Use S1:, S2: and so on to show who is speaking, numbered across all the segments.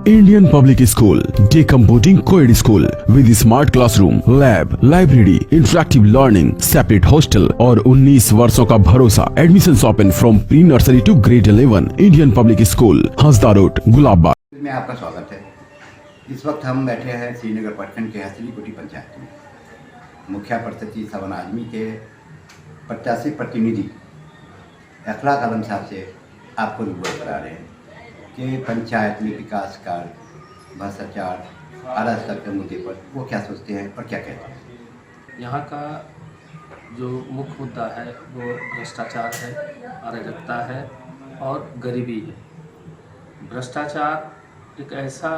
S1: Indian Public School, decomposing co-ed school with smart classroom, lab, library, interactive learning, separate hostel और 19 वर्षों का भरोसा। Admissions open from pre-nursery to grade 11. Indian Public School, Hansda road, Gulabbagh.
S2: में आपका स्वागत है। इस वक्त हम बैठे हैं श्रीनगर प्रखंड के हसली कोटी पंचायत में। मुखिया प्रत्याशी सवन आजमी के प्रत्याशी प्रतिनिधि अखलाक आलम साहब से आपको रूबरू करा रहे हैं कि पंचायत में विकास कार्य, भ्रष्टाचार, अराजकता के मुद्दे पर वो क्या सोचते हैं और क्या कहते हैं।
S3: यहाँ का जो मुख्य मुद्दा है वो भ्रष्टाचार है, अराजकता है और गरीबी है। भ्रष्टाचार एक ऐसा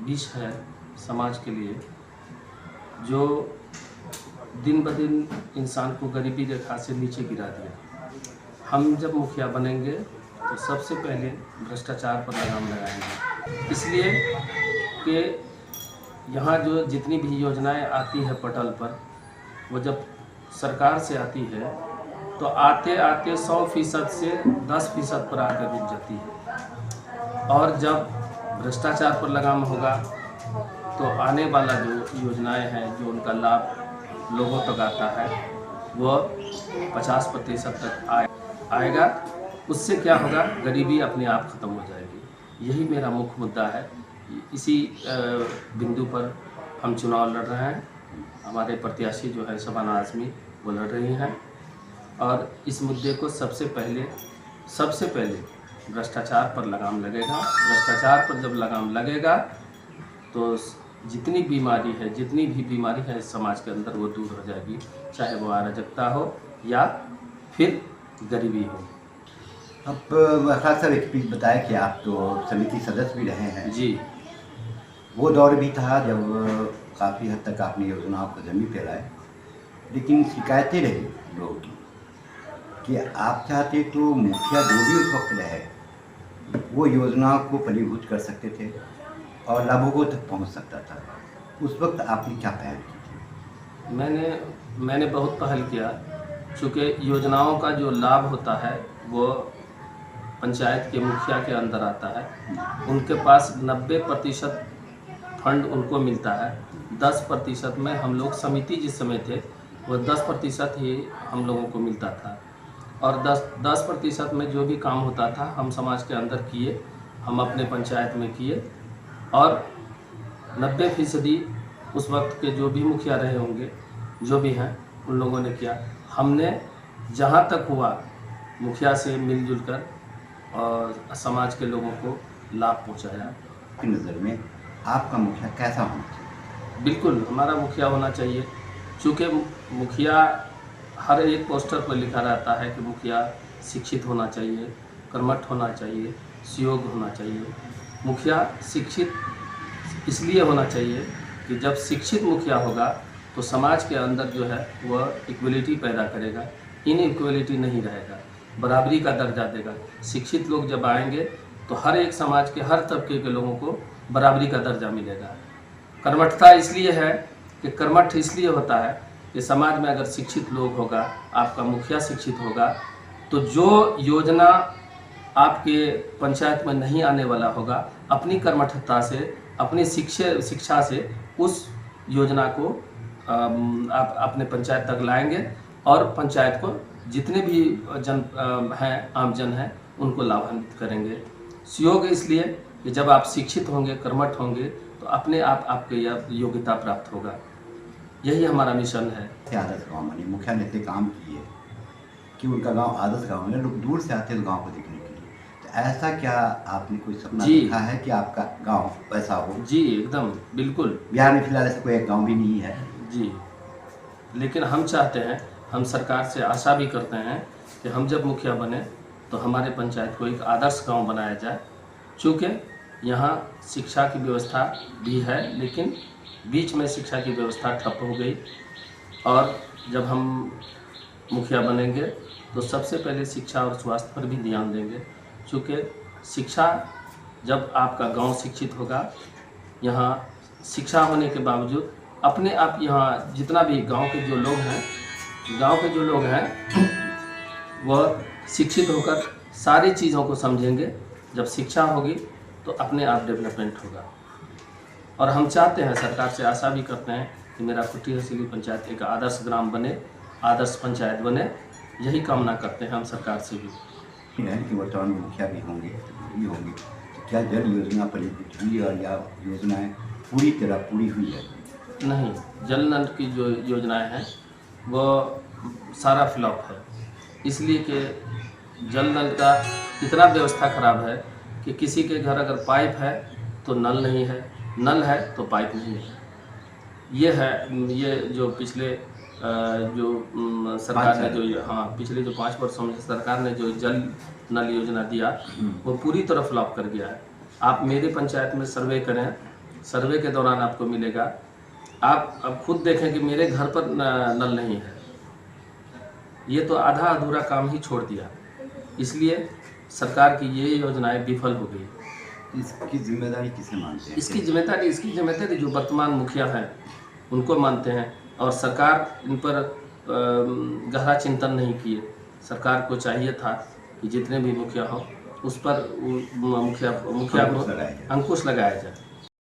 S3: विष है समाज के लिए जो दिन ब दिन इंसान को गरीबी रेखा से नीचे गिरा दिया। हम जब मुखिया बनेंगे तो सबसे पहले भ्रष्टाचार पर लगाम लगाएंगे, इसलिए कि यहाँ जो जितनी भी योजनाएं आती है पटल पर, वो जब सरकार से आती है तो आते आते 100% से 10% पर आकर रुक जाती है। और जब भ्रष्टाचार पर लगाम होगा तो आने वाला जो योजनाएं हैं, जो उनका लाभ लोगों तक आता है, वह 50% तक आएगा। उससे क्या होगा, गरीबी अपने आप ख़त्म हो जाएगी। यही मेरा मुख्य मुद्दा है। इसी बिंदु पर हम चुनाव लड़ रहे हैं। हमारे प्रत्याशी जो है शबाना आज़मी वो लड़ रही हैं और इस मुद्दे को सबसे पहले भ्रष्टाचार पर लगाम लगेगा। भ्रष्टाचार पर जब लगाम लगेगा तो जितनी भी बीमारी है इस समाज के अंदर, वो दूर हो जाएगी, चाहे वो अराजकता हो या फिर गरीबी हो।
S2: अब खास साहब एक चीज़ बताया कि आप तो समिति सदस्य भी रहे हैं
S3: जी।
S2: वो दौर भी था जब काफ़ी हद तक आपने योजनाओं को जमी फैलाए, लेकिन शिकायतें रही लोगों की कि आप चाहते तो मुखिया जो भी उस वक्त रहे वो योजनाओं को फलीभूत कर सकते थे और लाभों तक पहुंच सकता था। उस वक्त आपने क्या पहल की थी?
S3: मैंने बहुत पहल किया, चूँकि योजनाओं का जो लाभ होता है वो पंचायत के मुखिया के अंदर आता है। उनके पास 90% फंड उनको मिलता है। 10% में हम लोग समिति जिस समय थे वो 10% ही हम लोगों को मिलता था और 10% में जो भी काम होता था हम समाज के अंदर किए, हम अपने पंचायत में किए और 90% उस वक्त के जो भी मुखिया रहे होंगे, जो भी हैं, उन लोगों ने किया। हमने जहाँ तक हुआ मुखिया से मिलजुल कर और समाज के लोगों को लाभ पहुँचाया।
S2: आपकी नज़र में आपका मुखिया कैसा होना चाहिए?
S3: बिल्कुल हमारा मुखिया होना चाहिए, चूँकि मुखिया हर एक पोस्टर पर लिखा रहता है कि मुखिया शिक्षित होना चाहिए, कर्मठ होना चाहिए, सुयोग्य होना चाहिए। मुखिया शिक्षित इसलिए होना चाहिए कि जब शिक्षित मुखिया होगा तो समाज के अंदर जो है वह इक्वलिटी पैदा करेगा, इनइक्वलिटी नहीं रहेगा, बराबरी का दर्जा देगा। शिक्षित लोग जब आएंगे तो हर एक समाज के हर तबके के लोगों को बराबरी का दर्जा मिलेगा। कर्मठता इसलिए है कि कर्मठ इसलिए होता है कि समाज में अगर शिक्षित लोग होगा, आपका मुखिया शिक्षित होगा, तो जो योजना आपके पंचायत में नहीं आने वाला होगा, अपनी कर्मठता से, अपनी शिक्षा से उस योजना को आप अपने पंचायत तक लाएंगे और पंचायत को जितने भी आम जन हैं उनको लाभान्वित करेंगे। सुयोग इसलिए कि जब आप शिक्षित होंगे, कर्मठ होंगे, तो अपने आप आपके योग्यता प्राप्त होगा। यही हमारा मिशन है।
S2: आदर्श गाँव बनी, मुखिया ने इतने काम किए कि उनका गांव आदर्श गांव है, लोग दूर से आते हैं गांव को देखने के लिए। तो ऐसा क्या आपने कोई सपना देखा है कि आपका गांव वैसा हो?
S3: जी एकदम बिल्कुल।
S2: बिहार में फिलहाल ऐसा कोई एक गाँव भी नहीं है
S3: जी, लेकिन हम चाहते हैं, हम सरकार से आशा भी करते हैं कि हम जब मुखिया बने तो हमारे पंचायत को एक आदर्श गांव बनाया जाए। चूँकि यहाँ शिक्षा की व्यवस्था भी है, लेकिन बीच में शिक्षा की व्यवस्था ठप हो गई और जब हम मुखिया बनेंगे तो सबसे पहले शिक्षा और स्वास्थ्य पर भी ध्यान देंगे। चूँकि शिक्षा, जब आपका गांव शिक्षित होगा, यहाँ शिक्षा होने के बावजूद अपने आप यहाँ जितना भी गांव के जो लोग हैं वह शिक्षित होकर सारी चीज़ों को समझेंगे। जब शिक्षा होगी तो अपने आप डेवलपमेंट होगा। और हम चाहते हैं, सरकार से आशा भी करते हैं कि मेरा कुटी हसीली पंचायत एक आदर्श ग्राम बने, आदर्श पंचायत बने। यही कामना करते हैं हम सरकार से भी।
S2: है कि वर्तमान में मुखिया भी होंगे भी होंगे, तो क्या जल योजना परिपूर्ण हुई और या योजनाएं पूरी तरह पूरी हुई है?
S3: नहीं, जल नल की जो योजनाएं हैं वो सारा फ्लॉप है, इसलिए कि जल नल का इतना व्यवस्था खराब है कि किसी के घर अगर पाइप है तो नल नहीं है, नल है तो पाइप नहीं है। ये है, ये जो पिछले सरकार ने जो पिछले जो 5 वर्षों में सरकार ने जो जल नल योजना दिया वो पूरी तरह फ्लॉप कर गया है। आप मेरे पंचायत में सर्वे करें, सर्वे के दौरान आपको मिलेगा, आप अब खुद देखें कि मेरे घर पर नल नहीं है। ये तो आधा अधूरा काम ही छोड़ दिया, इसलिए सरकार की ये योजनाएं विफल हो गई।
S2: इसकी जिम्मेदारी किसे मानते हैं?
S3: इसकी जिम्मेदारी जो वर्तमान मुखिया हैं उनको मानते हैं, और सरकार इन पर गहरा चिंतन नहीं किए। सरकार को चाहिए था कि जितने भी मुखिया हों उस पर मुखिया को अंकुश लगाया जाए।